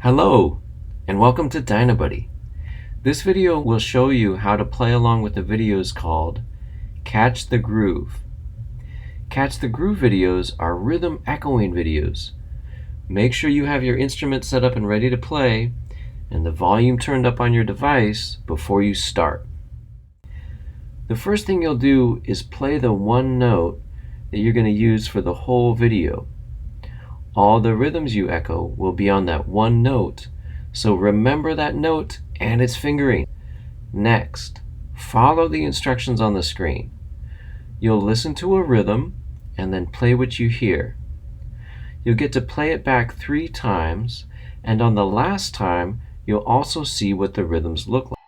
Hello, and welcome to Dynabuddy. This video will show you how to play along with the videos called Catch the Groove. Catch the Groove videos are rhythm echoing videos. Make sure you have your instrument set up and ready to play, and the volume turned up on your device before you start. The first thing you'll do is play the one note that you're going to use for the whole video. All the rhythms you echo will be on that one note, so remember that note and its fingering. Next, follow the instructions on the screen. You'll listen to a rhythm and then play what you hear. You'll get to play it back 3 times, and on the last time, you'll also see what the rhythms look like.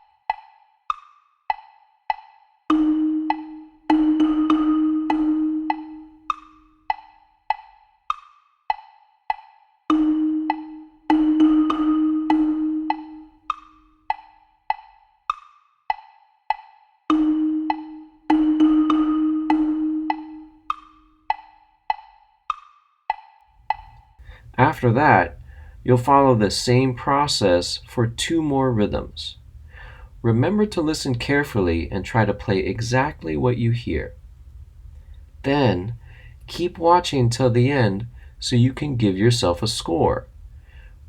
After that, you'll follow the same process for 2 more rhythms. Remember to listen carefully and try to play exactly what you hear. Then, keep watching till the end so you can give yourself a score.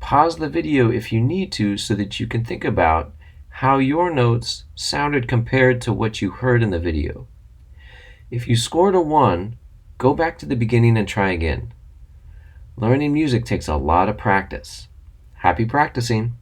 Pause the video if you need to so that you can think about how your notes sounded compared to what you heard in the video. If you scored a 1, go back to the beginning and try again. Learning music takes a lot of practice. Happy practicing!